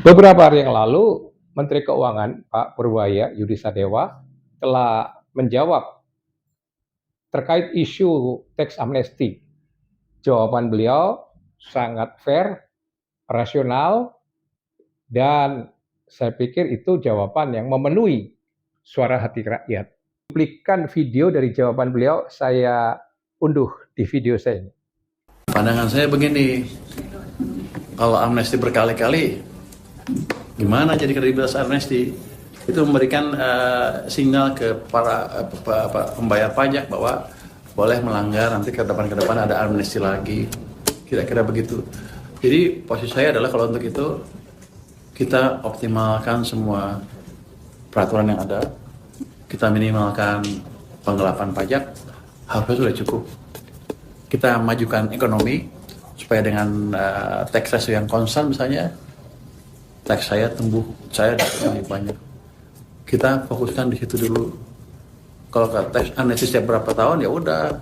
Beberapa hari yang lalu, Menteri Keuangan Pak Purwaya Yudi Sadewa telah menjawab terkait isu teks amnesti. Jawaban beliau sangat fair, rasional, dan saya pikir itu jawaban yang memenuhi suara hati rakyat. Cuplikan video dari jawaban beliau saya unduh di video saya. Pandangan saya begini, kalau amnesti berkali-kali, gimana jadi kredibilitas amnesti? Itu memberikan sinyal ke para pembayar pajak bahwa boleh melanggar, nanti ke depan ada amnesti lagi, kira-kira begitu. Jadi posisi saya adalah kalau untuk itu kita optimalkan semua peraturan yang ada, kita minimalkan penggelapan pajak, harusnya sudah cukup. Kita majukan ekonomi supaya dengan tax ratio yang konstan misalnya, tax saya tumbuh, saya dapat lebih banyak. Kita fokuskan di situ dulu. Kalau tax amnesti setiap berapa tahun ya udah,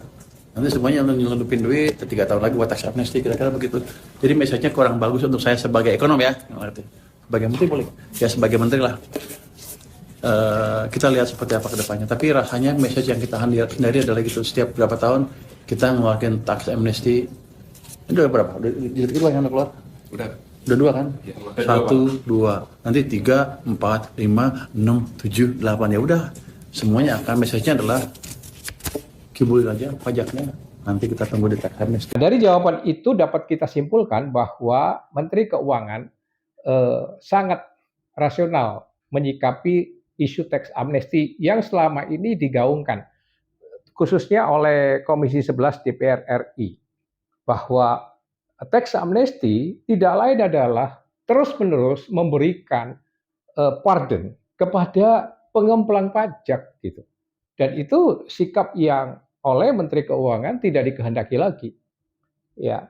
nanti semuanya nyelundupin duit, 3 tahun lagi buat tax amnesti, kira-kira begitu. Jadi message-nya kurang bagus untuk saya sebagai ekonom ya, sebagai menteri boleh, ya sebagai menteri lah. Kita lihat seperti apa ke depannya. Tapi rasanya message yang kita hindari adalah gitu, setiap berapa tahun kita ngeluarin tax amnesty. Ini udah berapa? Udah kedua yang keluar? Udah 2 kan? Ya, 1, 2, nanti 3, 4, 5, 6, 7, 8, ya udah. Semuanya akan message-nya adalah kibulin aja pajaknya. Nanti kita tunggu di tax amnesty. Dari jawaban itu dapat kita simpulkan bahwa Menteri Keuangan sangat rasional menyikapi isu teks amnesti yang selama ini digaungkan, khususnya oleh Komisi 11 DPR RI, bahwa teks amnesti tidak lain adalah terus-menerus memberikan pardon kepada pengemplang pajak gitu. Dan itu sikap yang oleh Menteri Keuangan tidak dikehendaki lagi. Ya,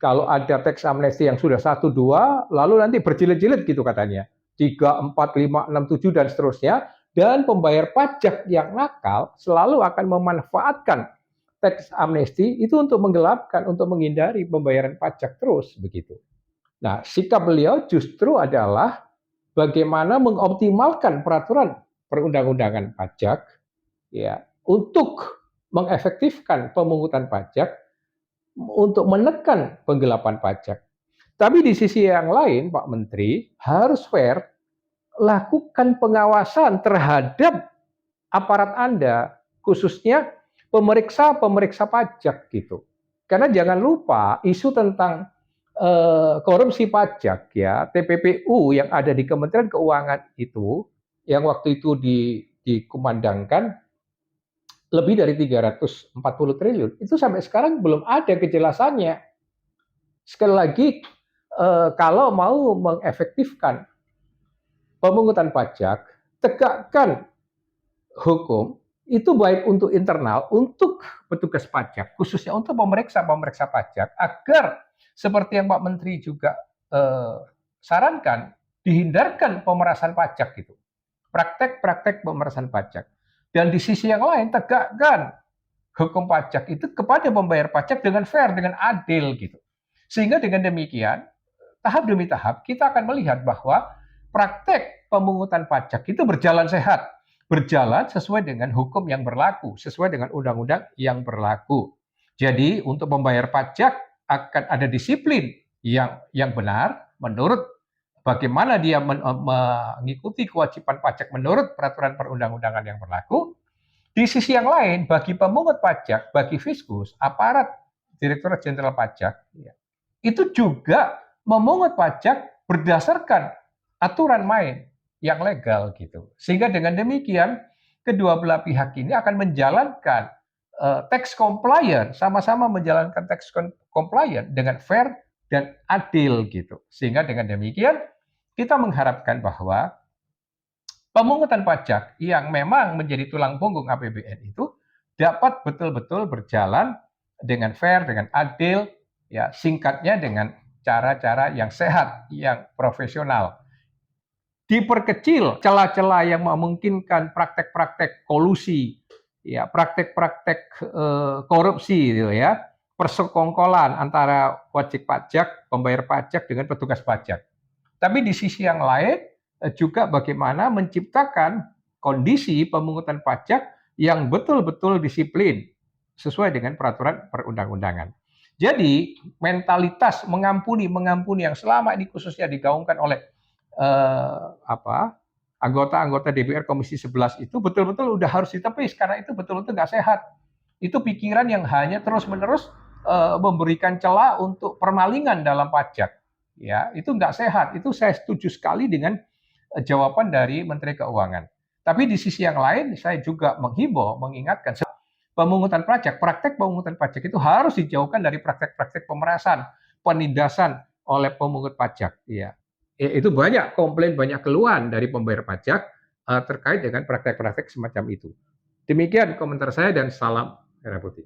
kalau ada teks amnesti yang sudah 1, 2, lalu nanti berjilid-jilid gitu katanya. 3, 4, 5, 6, 7, dan seterusnya. Dan pembayar pajak yang nakal selalu akan memanfaatkan teks amnesti itu untuk menggelapkan, untuk menghindari pembayaran pajak terus begitu. Nah, sikap beliau justru adalah bagaimana mengoptimalkan peraturan perundang-undangan pajak ya untuk mengefektifkan pemungutan pajak, untuk menekan penggelapan pajak. Tapi di sisi yang lain, Pak Menteri harus fair, lakukan pengawasan terhadap aparat Anda, khususnya pemeriksa-pemeriksa pajak gitu. Karena jangan lupa isu tentang korupsi pajak ya, TPPU yang ada di Kementerian Keuangan itu, yang waktu itu dikumandangkan lebih dari 340 triliun, itu sampai sekarang belum ada kejelasannya. Sekali lagi, kalau mau mengefektifkan pemungutan pajak, tegakkan hukum, itu baik untuk internal, untuk petugas pajak, khususnya untuk pemeriksa-pemeriksa pajak, agar seperti yang Pak Menteri juga sarankan, dihindarkan pemerasan pajak gitu. Praktek-praktek pemerasan pajak. Dan di sisi yang lain, tegakkan hukum pajak itu kepada pembayar pajak dengan fair, dengan adil gitu. Sehingga dengan demikian, tahap demi tahap kita akan melihat bahwa praktek pemungutan pajak itu berjalan sehat, berjalan sesuai dengan hukum yang berlaku, sesuai dengan undang-undang yang berlaku. Jadi untuk membayar pajak akan ada disiplin yang benar menurut bagaimana dia mengikuti kewajiban pajak menurut peraturan perundang-undangan yang berlaku. Di sisi yang lain, bagi pemungut pajak, bagi Fiskus, aparat Direktorat Jenderal Pajak, ya, itu juga memungut pajak berdasarkan aturan main yang legal gitu. Sehingga dengan demikian kedua belah pihak ini akan menjalankan tax compliance, sama-sama menjalankan tax compliance dengan fair dan adil gitu. Sehingga dengan demikian kita mengharapkan bahwa pemungutan pajak yang memang menjadi tulang punggung APBN itu dapat betul-betul berjalan dengan fair, dengan adil, ya singkatnya dengan cara-cara yang sehat, yang profesional. Diperkecil celah-celah yang memungkinkan praktek-praktek kolusi, ya praktek-praktek korupsi, gitu ya, persekongkolan antara wajib pajak, pembayar pajak dengan petugas pajak. Tapi di sisi yang lain juga bagaimana menciptakan kondisi pemungutan pajak yang betul-betul disiplin sesuai dengan peraturan perundang-undangan. Jadi mentalitas mengampuni yang selama ini khususnya digaungkan oleh anggota-anggota DPR Komisi 11 itu betul-betul udah harus ditepis karena itu betul-betul nggak sehat. Itu pikiran yang hanya terus-menerus memberikan celah untuk permalingan dalam pajak. Ya, itu nggak sehat. Itu saya setuju sekali dengan jawaban dari Menteri Keuangan. Tapi di sisi yang lain, saya juga menghimbau, mengingatkan praktek pemungutan pajak itu harus dijauhkan dari praktek-praktek pemerasan, penindasan oleh pemungut pajak. Ya, itu banyak komplain, banyak keluhan dari pembayar pajak terkait dengan praktek-praktek semacam itu. Demikian komentar saya dan salam merah putih.